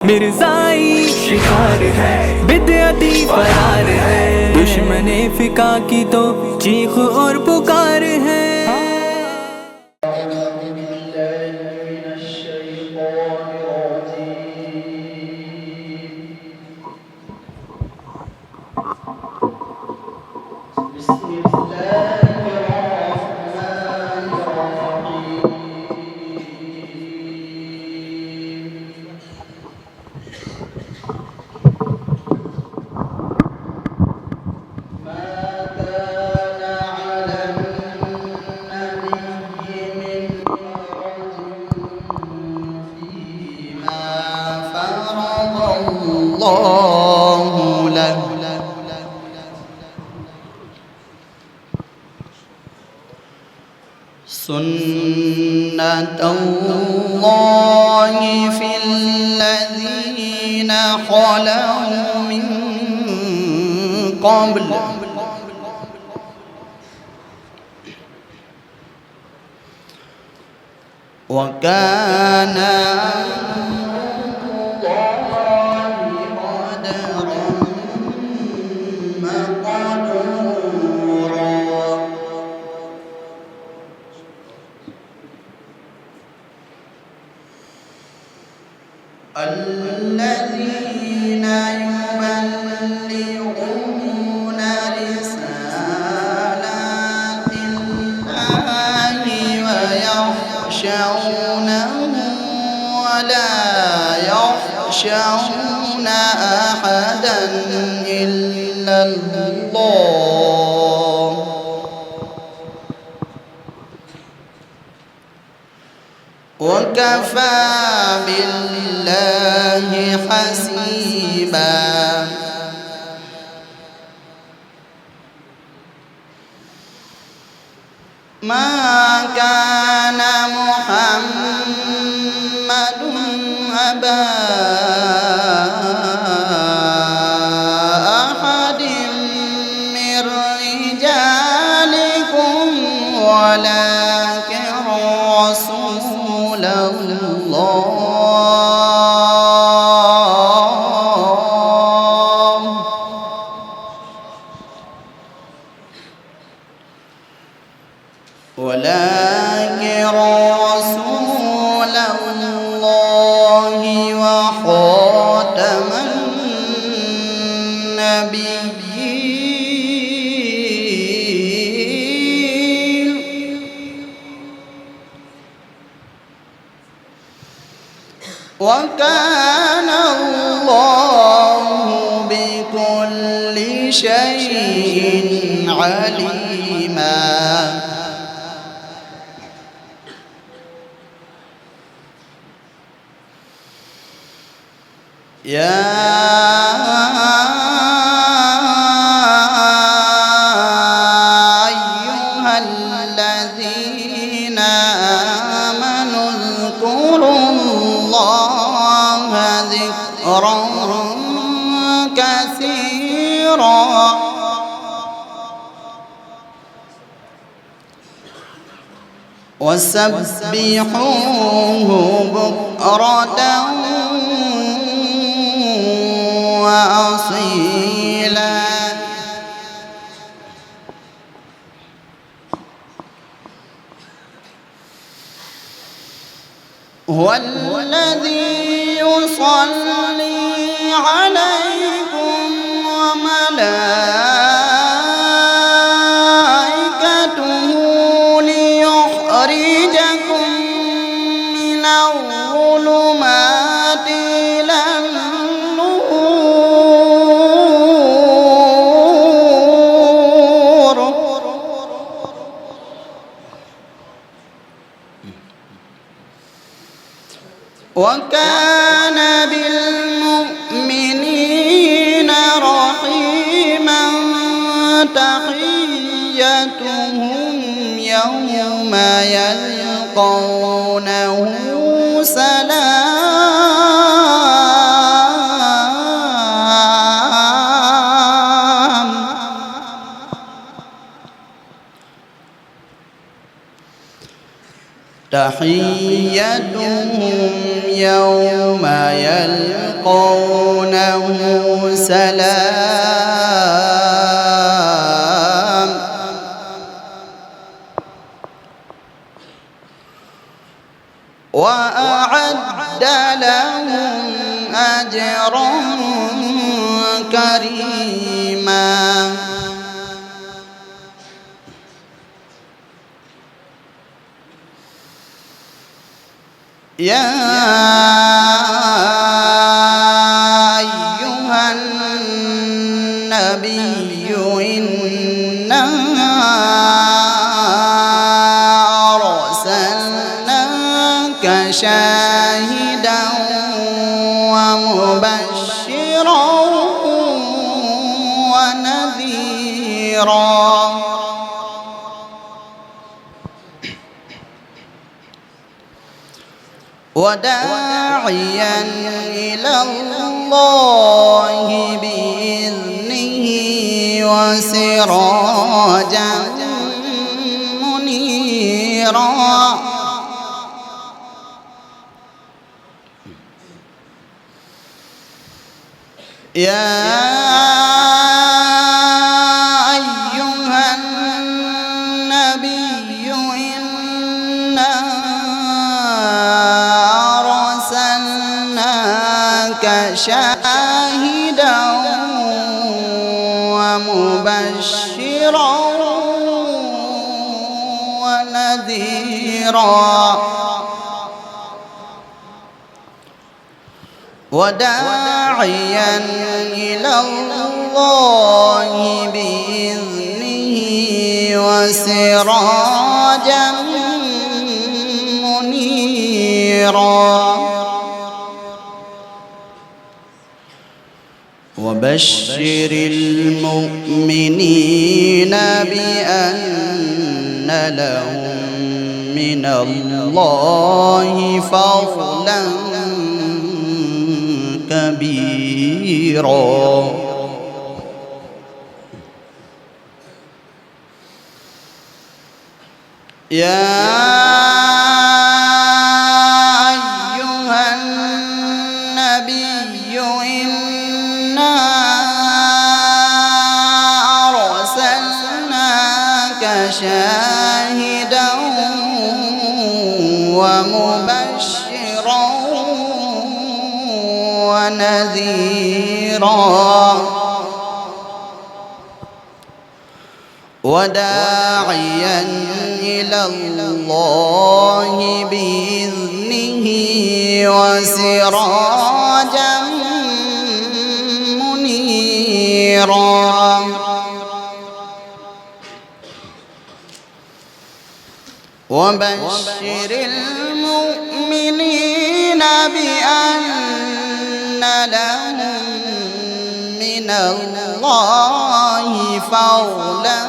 मिर्ज़ाई शिकार है, बिदअती फरार है, दुश्मने फिका की तो चीख और पुकार है। الله له سنة الله في الذين خلوا من قبل وكان الذين يبلغون رسالات الله ويخشونه ولا يخشون أحدا إلا الله وكفى بالله حسيبا ما كان محمد أبا أحد من رجالكم ولكن رسول الله وخاتم النبيين وكان الله بكل شيء عليما يا أيها الذين آمنوا اذكروا الله ذكرا كثيرا وسبحوه بكرة وأصيلا هو الذي يصلي عليكم وملائكته ليخرجكم من الظلمات إلى النور وكان بالمؤمنين رحيما تحيتهم يوم يلقونه سلام تحيتهم يوم يلقونه يلقونه سلام وأعد لهم أجرا كريما يا أيها النبي إنا أرسلناك شاهدا ومبشرا ونذيرا وداعيا إلى الله بإذنه وسراجا منيرا يا أيها النبي إنا أرسلناك شاهدا ومبشرا ونذيرا وداعيا إلى الله بإذنه وسراجا منيرا وبشر المؤمنين بأن لهم من الله فضلا كبيرا يا أيها النبي إنا أرسلناك شاهدا ومبشرا ونذيرا وداعيا إلى الله بإذنه وسراجا منيرا وبشر المؤمنين بأن لهم من الله فضلا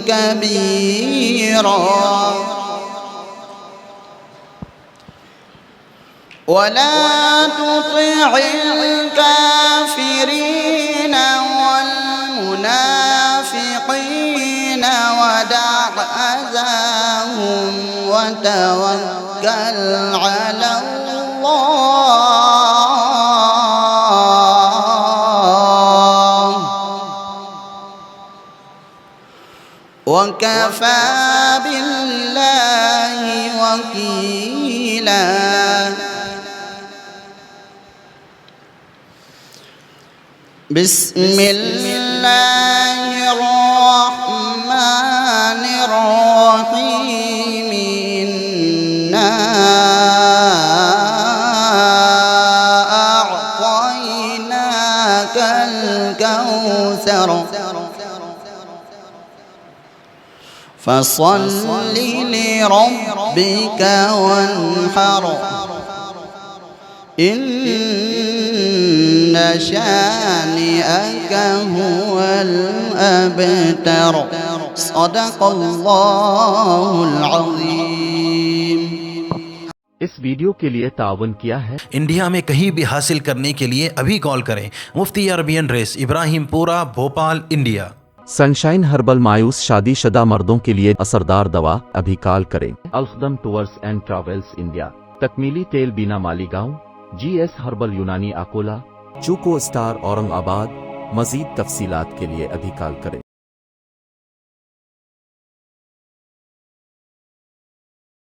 كبيرا ولا تطع الكافرين والمنافقين ودع أذاهم وتوكل على الله وكفى بالله وكيلا بسم الله الرحمن الرحيم إنا أعطيناك الكوثر فصل لربك وانحر إن شانئك هو الأبتر صدق الله العظيم। इस वीडियो के लिए ताउन किया है इंडिया में कहीं भी हासिल करने के लिए अभी कॉल करें। मुफ्ती अरबियन रेस, Ibrahimpura, Bhopal, India. Sunshine herbal मायूस शादीशुदा मर्दों के लिए असरदार दवा। अभी कॉल करें। अल्खदम टूर्स एंड ट्रैवल्स इंडिया। तकमीली तेल बीना मालीगांव, GS हर्बल यूनानी अकोला, चूको स्टार औरंगाबाद। मजीद तफसीलात के लिए अभी कॉल करें।